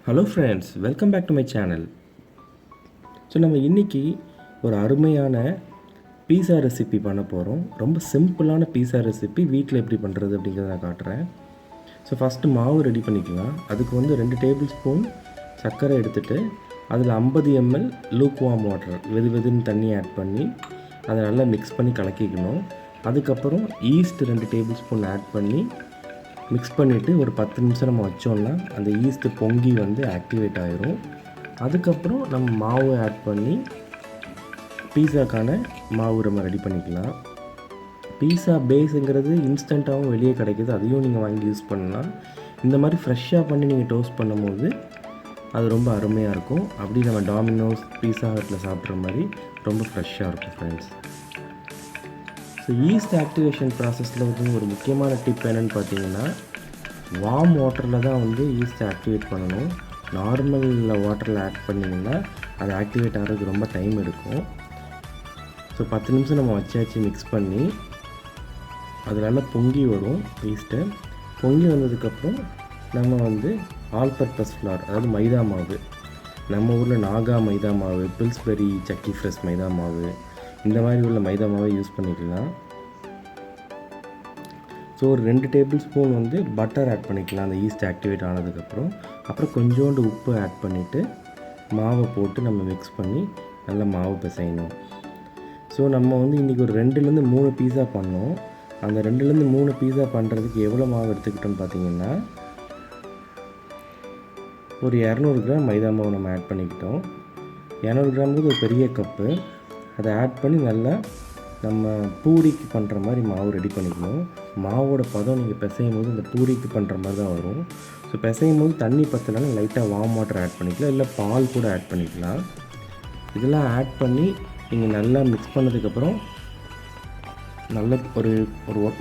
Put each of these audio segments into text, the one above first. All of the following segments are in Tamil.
Hello friends, welcome back to my channel. So நம்ம இன்றைக்கி ஒரு அருமையான பீஸா ரெசிபி பண்ண போகிறோம். ரொம்ப சிம்பிளான பீஸா ரெசிபி வீட்டில் எப்படி பண்ணுறது அப்படிங்கிறத நான் காட்டுறேன். ஸோ ஃபஸ்ட்டு மாவு ரெடி பண்ணிக்கலாம். அதுக்கு வந்து 2 டேபிள் ஸ்பூன் சர்க்கரை எடுத்துகிட்டு அதில் 50 ml லூக் வார்ம் வாட்டர் வெதுன்னு தண்ணி ஆட் பண்ணி அதை நல்லா மிக்ஸ் பண்ணி கலக்கிக்கணும். அதுக்கப்புறம் ஈஸ்ட் 2 டேபிள் ஸ்பூன் ஆட் பண்ணி மிக்ஸ் பண்ணிவிட்டு ஒரு 10 நிமிஷம் நம்ம வச்சோன்னா அந்த ஈஸ்ட்டு பொங்கி வந்து ஆக்டிவேட் ஆகிரும். அதுக்கப்புறம் நம்ம மாவு ஆட் பண்ணி பீஸாக்கான மாவு நம்ம ரெடி பண்ணிக்கலாம். பீஸா பேஸுங்கிறது இன்ஸ்டண்ட்டாகவும் வெளியே கிடைக்கிது, அதையும் நீங்கள் வாங்கி யூஸ் பண்ணலாம். இந்த மாதிரி ஃப்ரெஷ்ஷாக பண்ணி நீங்கள் டோஸ்ட் பண்ணும்போது அது ரொம்ப அருமையாக இருக்கும். அப்படி நம்ம டாமினோஸ் பீஸா ஹட்டில் சாப்பிட்ற மாதிரி ரொம்ப ஃப்ரெஷ்ஷாக இருக்கும் ஃப்ரெண்ட்ஸ். ஸோ ஈஸ்ட் ஆக்டிவேஷன் ப்ராசஸில் வந்து ஒரு முக்கியமான டிப் என்னென்னு பார்த்தீங்கன்னா, வார்ம் வாட்டரில் தான் வந்து ஈஸ்ட்டை ஆக்டிவேட் பண்ணணும். நார்மல் வாட்டரில் ஆட் பண்ணிங்கன்னா அது ஆக்டிவேட் ஆகிறதுக்கு ரொம்ப டைம் எடுக்கும். ஸோ 10 நிமிஷம் நம்ம வச்சாச்சு மிக்ஸ் பண்ணி, அது நல்லா பொங்கி வரும். ஈஸ்ட்டை பொங்கி வந்ததுக்கப்புறம் நம்ம வந்து ஆல் பர்பஸ் ஃப்ளார், அதாவது மைதா மாவு, நம்ம ஊரில் நாகா மைதா மாவு, பில்ஸ்பெரி சக்கி ஃப்ரெஷ் மைதா மாவு, இந்த மாதிரி உள்ள மைதா மாவை யூஸ் பண்ணிக்கலாம். ஸோ ஒரு 2 டேபிள் ஸ்பூன் வந்து பட்டர் ஆட் பண்ணிக்கலாம் அந்த ஈஸ்ட் ஆக்டிவேட் ஆனதுக்கப்புறம். அப்புறம் கொஞ்சோண்டு உப்பு ஆட் பண்ணிவிட்டு மாவை போட்டு நம்ம மிக்ஸ் பண்ணி நல்லா மாவு பிசையணும். ஸோ நம்ம வந்து இன்றைக்கி ஒரு 2-3 பீஸா பண்ணோம். அந்த 2-3 பீஸா பண்ணுறதுக்கு எவ்வளோ மாவு எடுத்துக்கிட்டோன்னு பார்த்தீங்கன்னா, ஒரு 200 கிராம் மைதா மாவு நம்ம ஆட் பண்ணிக்கிட்டோம். 200 கிராமுக்கு ஒரு பெரிய கப்பு, அதை ஆட் பண்ணி நல்லா நம்ம பூரிக்கு பண்ணுற மாதிரி மாவு ரெடி பண்ணிக்கணும். மாவோட பதம் நீங்கள் பிசையும் போது இந்த பூரிக்கு பண்ணுற மாதிரி தான் வரும். ஸோ பிசையும் போது தண்ணி பற்றலைன்னா லைட்டாக வார்ம் வாட்டர் ஆட் பண்ணிக்கலாம், இல்லை பால் கூட ஆட் பண்ணிக்கலாம். இதெல்லாம் ஆட் பண்ணி நீங்கள் நல்லா மிக்ஸ் பண்ணதுக்கப்புறம் நல்ல ஒரு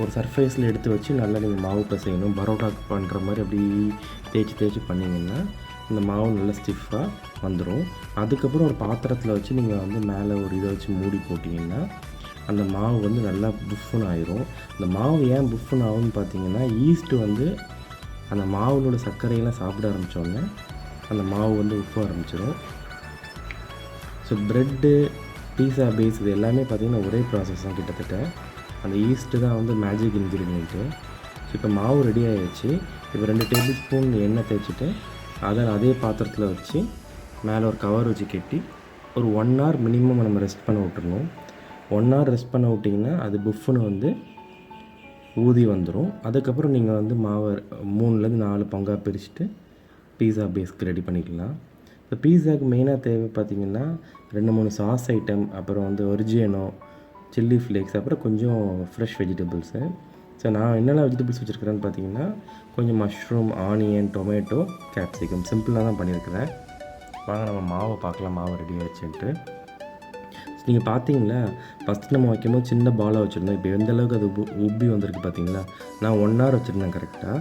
ஒரு சர்ஃபேஸில் எடுத்து வச்சு நல்லா நீங்கள் மாவு பிசையணும். பரோட்டா பண்ணுற மாதிரி அப்படி தேய்ச்சி பண்ணிங்கன்னா இந்த மாவு நல்லா ஸ்டிஃபாக வந்துடும். அதுக்கப்புறம் ஒரு பாத்திரத்தில் வச்சு நீங்கள் வந்து மேலே ஒரு இதை வச்சு மூடி போட்டிங்கன்னா அந்த மாவு வந்து நல்லா புஃப்னு ஆயிரும். அந்த மாவு ஏன் புஃப்னு ஆகும்னு பார்த்தீங்கன்னா, ஈஸ்ட்டு வந்து அந்த மாவுனோட சர்க்கரையெல்லாம் சாப்பிட ஆரம்பித்தோடனே அந்த மாவு வந்து உப்பு ஆரம்பிச்சிடும். ஸோ ப்ரெட்டு, பீஸா பேஸ் இது எல்லாமே பார்த்திங்கன்னா ஒரே ப்ராசஸ் தான் கிட்டத்தட்ட. அந்த ஈஸ்ட்டு தான் வந்து மேஜிக் இன்க்ரீடியன்ட்டு. ஸோ இப்போ மாவு ரெடி ஆகிடுச்சு. இப்போ 2 டேபிள் ஸ்பூன் எண்ணெய் தேய்ச்சிட்டு அதை அதே பாத்திரத்தில் வச்சு மேலே ஒரு கவர் வச்சு கட்டி ஒரு 1 hour மினிமம் நம்ம ரெஸ்ட் பண்ண விட்டுருணும். 1 hour ரெஸ்ட் பண்ண விட்டிங்கன்னா அது புஃப்னு வந்து ஊதி வந்துடும். அதுக்கப்புறம் நீங்கள் வந்து மாவை 3-4 பங்காக பிரிச்சுட்டு பீஸா பேஸ்க்கு ரெடி பண்ணிக்கலாம். இப்போ பீஸாவுக்கு மெயினாக தேவை பார்த்திங்கன்னா 2-3 சாஸ் ஐட்டம், அப்புறம் வந்து ஒரிஜினோ, சில்லி ஃப்ளேக்ஸ், அப்புறம் கொஞ்சம் ஃப்ரெஷ் வெஜிடபிள்ஸு. ஸோ நான் என்னெல்லாம் வெஜிடபிள்ஸ் வச்சுருக்கிறேன்னு பார்த்தீங்கன்னா, கொஞ்சம் மஷ்ரூம், ஆனியன், டொமேட்டோ, கேப்சிகம், சிம்பிளாக தான் பண்ணியிருக்கிறேன். வாங்க நம்ம மாவை பார்க்கலாம், மாவு ரெடி ஆகிடுச்சுன்ட்டு. நீங்கள் பார்த்தீங்களா, ஃபஸ்ட்டு நம்ம வைக்கும்போது சின்ன பாலாக வச்சுருந்தோம். இப்போ எந்தளவுக்கு அது உப்பி வந்திருக்கு பார்த்தீங்களா. நான் 1 hour வச்சுருந்தேன் கரெக்டாக.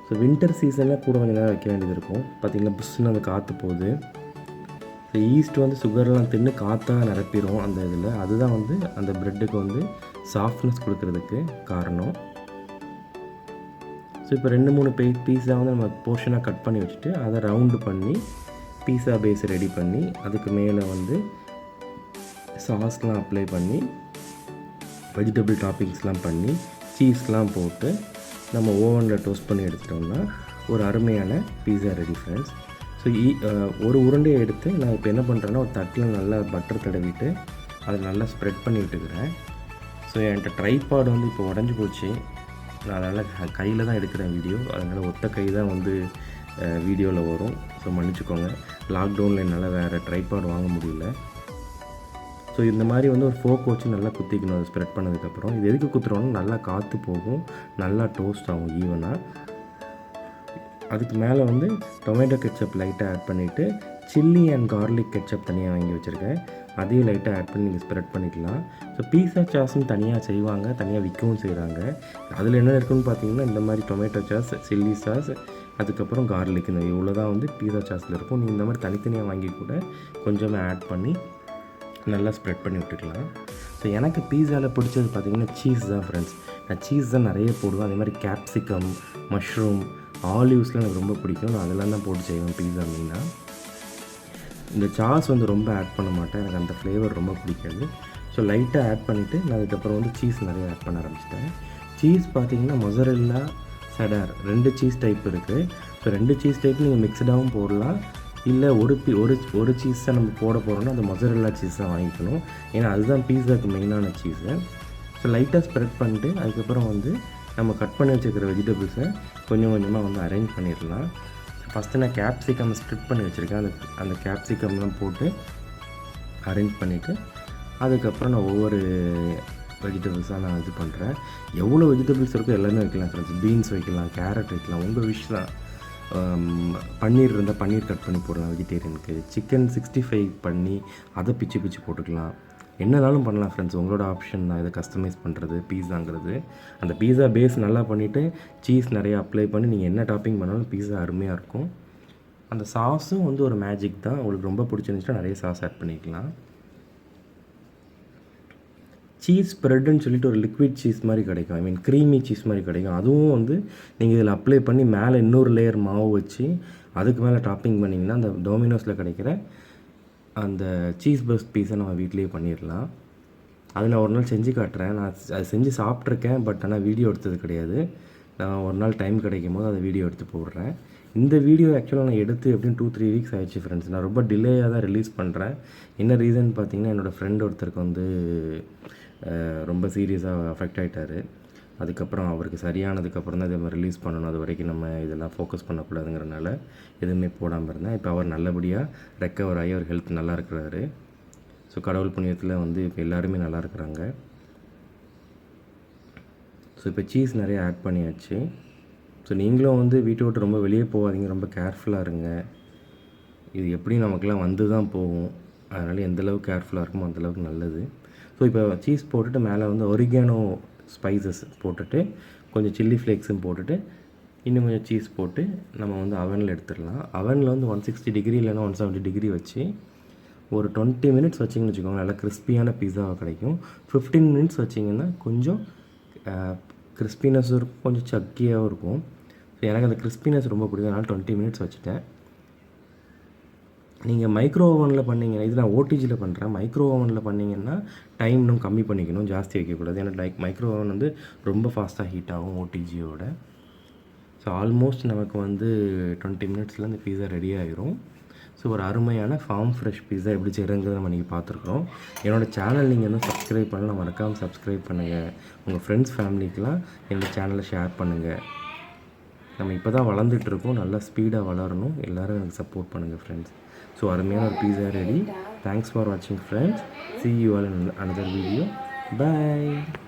ஸோ வின்டர் சீசனில் கூட கொஞ்சம் நேரம் வைக்க வேண்டியது இருக்கும். பார்த்தீங்களா, புஷ்ஷுன்னு அந்த காற்று போகுது. ஸோ ஈஸ்ட் வந்து சுகர்லாம் தின்னு காற்றாக நிரப்பிடும் அந்த இதில். அதுதான் வந்து அந்த ப்ரெட்டுக்கு வந்து சாஃப்ட்னஸ் கொடுக்கறதுக்கு காரணம். ஸோ இப்போ 2-3 பீஸா வந்து நம்ம போர்ஷனாக கட் பண்ணி வச்சுட்டு அதை ரவுண்டு பண்ணி பீஸா பேஸ் ரெடி பண்ணி அதுக்கு மேலே வந்து சாஸ்லாம் அப்ளை பண்ணி வெஜிடபிள் டாப்பிங்ஸ்லாம் பண்ணி சீஸ்லாம் போட்டு நம்ம ஓவனில் டோஸ்ட் பண்ணி எடுத்துட்டோம்னா ஒரு அருமையான பீஸா ரெடி ஃப்ரெண்ட்ஸ். ஸோ ஒரு உருண்டையை எடுத்து நான் இப்போ என்ன பண்ணுறேன்னா ஒரு தட்டில் நல்லா பட்டர் தடவிட்டு அதை நல்லா ஸ்ப்ரெட் பண்ணி விட்டுக்கிறேன். ஸோ என்கிட்ட ட்ரைபாட் வந்து இப்போ உடஞ்சி போச்சு. நான் அதனால் கையில் தான் எடுக்கிறேன் வீடியோ, அதனால் ஒத்த கை தான் வந்து வீடியோவில் வரும். ஸோ மன்னிச்சுக்கோங்க, லாக்டவுனில் என்னால் வேறு ட்ரைபாட் வாங்க முடியல. ஸோ இந்த மாதிரி வந்து ஒரு ஃபோக் வச்சு நல்லா குத்திக்கணும். அதை ஸ்ப்ரெட் பண்ணதுக்கப்புறம் இது எதுக்கு குத்துறோன்னா நல்லா காற்று போகும், நல்லா டோஸ்ட் ஆகும் ஈவனாக. அதுக்கு மேலே வந்து டொமேட்டோ கெட்சப் லைட்டாக ஆட் பண்ணிவிட்டு சில்லி அண்ட் கார்லிக் கெட்சப் தனியாக வாங்கி வச்சுருக்கேன், அதையும் லைட்டாக ஆட் பண்ணி நீங்கள் ஸ்ப்ரெட் பண்ணிக்கலாம். ஸோ பீஸா சாஸும் தனியாக செய்வாங்க, தனியாக விற்கவும் செய்கிறாங்க. அதில் என்ன இருக்குன்னு பார்த்தீங்கன்னா, இந்த மாதிரி டொமேட்டோ சாஸ், சில்லி சாஸ், அதுக்கப்புறம் கார்லிக், இந்த இவ்வளோ தான் வந்து பீஸா சாஸில் இருக்கும். நீங்கள் இந்த மாதிரி தனித்தனியாக வாங்கி கூட கொஞ்சமாக ஆட் பண்ணி நல்லா ஸ்ப்ரெட் பண்ணி விட்டுக்கலாம். ஸோ எனக்கு பீஸாவில் பிடிச்சது பார்த்திங்கன்னா சீஸ் தான் ஃப்ரெண்ட்ஸ். நான் சீஸ் தான் நிறைய போடுவேன். அதே மாதிரி கேப்சிகம், மஷ்ரூம், ஆலிவ்ஸ்லாம் எனக்கு ரொம்ப பிடிக்கும். நான் அதெல்லாம் தான் போட்டு செய்வேன் பீஸா மெயினாக. இந்த சாஸ் வந்து ரொம்ப ஆட் பண்ண மாட்டேன், எனக்கு அந்த ஃப்ளேவர் ரொம்ப பிடிக்காது. ஸோ லைட்டாக ஆட் பண்ணிவிட்டு நான் அதுக்கப்புறம் வந்து சீஸ் நிறைய ஆட் பண்ண ஆரம்பிச்சிட்டேன். சீஸ் பார்த்திங்கன்னா மொசரெல்லா, செடார் 2 சீஸ் டைப் இருக்குது. ஸோ 2 சீஸ் டைப் நீங்கள் மிக்சடாகவும் போடலாம். இல்லை ஒரு சீஸை நம்ம போட போகிறோன்னா அந்த மொசரெல்லா சீஸ் தான் வாங்கிக்கணும். ஏன்னா அதுதான் பீஸாவுக்கு மெயினான சீஸு. ஸோ லைட்டாக ஸ்ப்ரெட் பண்ணிட்டு அதுக்கப்புறம் வந்து நம்ம கட் பண்ணி வச்சுருக்கிற வெஜிடபிள்ஸை கொஞ்சம் கொஞ்சமாக வந்து அரேஞ்ச் பண்ணிடலாம். ஃபஸ்ட்டு நான் கேப்சிகம் ஸ்ட்ரிப் பண்ணி வச்சுருக்கேன். அந்த கேப்சிகம்லாம் போட்டு அரேஞ்ச் பண்ணிவிட்டு அதுக்கப்புறம் நான் ஒவ்வொரு வெஜிடபிள்ஸாக நான் இது பண்ணுறேன். எவ்வளோ வெஜிடபிள்ஸ் இருக்கோ எல்லாமே வைக்கலாம் ஃப்ரெண்ட்ஸ். பீன்ஸ் வைக்கலாம், கேரட் வைக்கலாம், உங்கள் விஷ் தான். பன்னீர் இருந்தால் பன்னீர் கட் பண்ணி போடலாம் வெஜிடேரியனுக்கு. சிக்கன் 65 பண்ணி அதை பிச்சு பிச்சு போட்டுக்கலாம். என்னனாலும் பண்ணலாம் ஃப்ரெண்ட்ஸ், உங்களோட ஆப்ஷன் தான் இதை கஸ்டமைஸ் பண்ணுறது பீஸாங்கிறது. அந்த பீஸா பேஸ் நல்லா பண்ணிவிட்டு சீஸ் நிறையா அப்ளை பண்ணி நீங்கள் என்ன டாப்பிங் பண்ணாலும் பீஸா அருமையாக இருக்கும். அந்த சாஸும் வந்து ஒரு மேஜிக் தான். உங்களுக்கு ரொம்ப பிடிச்சிருந்துச்சுன்னா நிறைய சாஸ் ஆட் பண்ணிக்கலாம். சீஸ் ஸ்ப்ரெட்டுன்னு சொல்லிட்டு ஒரு லிக்விட் சீஸ் மாதிரி கிடைக்கும், ஐ மீன் க்ரீமி சீஸ் மாதிரி கிடைக்கும். அதுவும் வந்து நீங்கள் இதில் அப்ளை பண்ணி மேலே இன்னொரு லேயர் மாவு வச்சு அதுக்கு மேலே டாப்பிங் பண்ணிங்கன்னா அந்த டொமினோஸில் கிடைக்கிற அந்த சீஸ் பர்ஸ்ட் பீஸை நம்ம வீட்லேயே பண்ணிடலாம். அது நான் ஒரு நாள் செஞ்சு காட்டுறேன். நான் அது செஞ்சு சாப்பிட்ருக்கேன், பட் ஆனால் வீடியோ எடுத்தது கிடையாது. நான் ஒரு நாள் டைம் கிடைக்கும் போது அதை வீடியோ எடுத்து போடுறேன். இந்த வீடியோ ஆக்சுவலாக நான் எடுத்து எப்படின்னு 2-3 வீக்ஸ் ஆகிடுச்சு ஃப்ரெண்ட்ஸ். நான் ரொம்ப டிலேயாக தான் ரிலீஸ் பண்ணுறேன். என்ன ரீசன் பார்த்தீங்கன்னா, என்னோடய ஃப்ரெண்ட் ஒருத்தருக்கு வந்து ரொம்ப சீரியஸாக அஃபெக்ட் ஆகிட்டார். அதுக்கப்புறம் அவருக்கு சரியானதுக்கப்புறம் தான் இதை ரிலீஸ் பண்ணணும். அது வரைக்கும் நம்ம இதெல்லாம் ஃபோக்கஸ் பண்ணக்கூடாதுங்கிறனால எதுவுமே போடாமல் இருந்தேன். இப்போ அவர் நல்லபடியாக ரெக்கவர் ஆகி அவர் ஹெல்த் நல்லா இருக்கிறாரு. ஸோ கடவுள் புண்ணியத்தில் வந்து இப்போ எல்லாருமே நல்லா இருக்கிறாங்க. ஸோ இப்போ சீஸ் நிறைய ஆட் பண்ணியாச்சு. ஸோ நீங்களும் வந்து வீட்டை விட்டு ரொம்ப வெளியே போகாதீங்க, ரொம்ப கேர்ஃபுல்லாக இருங்க. இது எப்படி நமக்குலாம் வந்து தான் போகும். அதனால் எந்தளவுக்கு கேர்ஃபுல்லாக இருக்குமோ அந்தளவுக்கு நல்லது. ஸோ இப்போ சீஸ் போட்டுட்டு மேலே வந்து ஒரிகானோ ஸ்பைசஸ் போட்டுட்டு கொஞ்சம் சில்லி ஃப்ளேக்ஸும் போட்டுட்டு இன்னும் கொஞ்சம் சீஸ் போட்டு நம்ம வந்து அவனில் எடுத்துடலாம். அவனில் வந்து 160 டிகிரி இல்லைன்னா 170 டிகிரி வச்சு ஒரு 20 மினிட்ஸ் வச்சிங்கன்னு வச்சுக்கோங்க, நல்லா கிறிஸ்பியான பீஸாவாக கிடைக்கும். 15 மினிட்ஸ் வச்சிங்கன்னா கொஞ்சம் கிறிஸ்பினஸும் இருக்கும், கொஞ்சம் சக்கியாகவும் இருக்கும். ஸோ எனக்கு அந்த கிறிஸ்பினஸ் ரொம்ப பிடிக்கும், அதனால் 20 மினிட்ஸ் வச்சுட்டேன். நீங்கள் மைக்ரோ ஓவனில் பண்ணிங்கன்னா, இது நான் ஓடிஜியில் பண்ணுறேன். மைக்ரோ ஓவனில் பண்ணிங்கன்னா டைம் இன்னும் கம்மி பண்ணிக்கணும், ஜாஸ்தி வைக்கக்கூடாது. ஏன்னா மைக்ரோ ஓவன் வந்து ரொம்ப ஃபாஸ்ட்டாக ஹீட் ஆகும் ஓடிஜியோட. ஸோ ஆல்மோஸ்ட் நமக்கு வந்து 20 மினிட்ஸில் இந்த பீஸா ரெடி ஆகிரும். ஸோ ஒரு அருமையான ஃபார்ம் ஃப்ரெஷ் பீஸா எப்படி செய்கிறங்கிறத நம்ம நீங்கள் பார்த்துருக்குறோம். என்னோடய சேனல் நீங்கள் இன்னும் சப்ஸ்கிரைப் பண்ணலாம், மறக்காமல் சப்ஸ்கிரைப் பண்ணுங்கள். உங்கள் ஃப்ரெண்ட்ஸ் ஃபேமிலிக்கெலாம் என்னோடய சேனலை ஷேர் பண்ணுங்கள். நம்ம இப்போ தான் வளர்ந்துட்டுருக்கோம், நல்லா ஸ்பீடாக வளரணும். எல்லோரும் எனக்கு சப்போர்ட் பண்ணுங்கள் ஃப்ரெண்ட்ஸ். ஸோ அருமையான ஒரு பீஸா ரெடி. தேங்க்ஸ் ஃபார் வாட்சிங் friends. See you all in another video. Bye.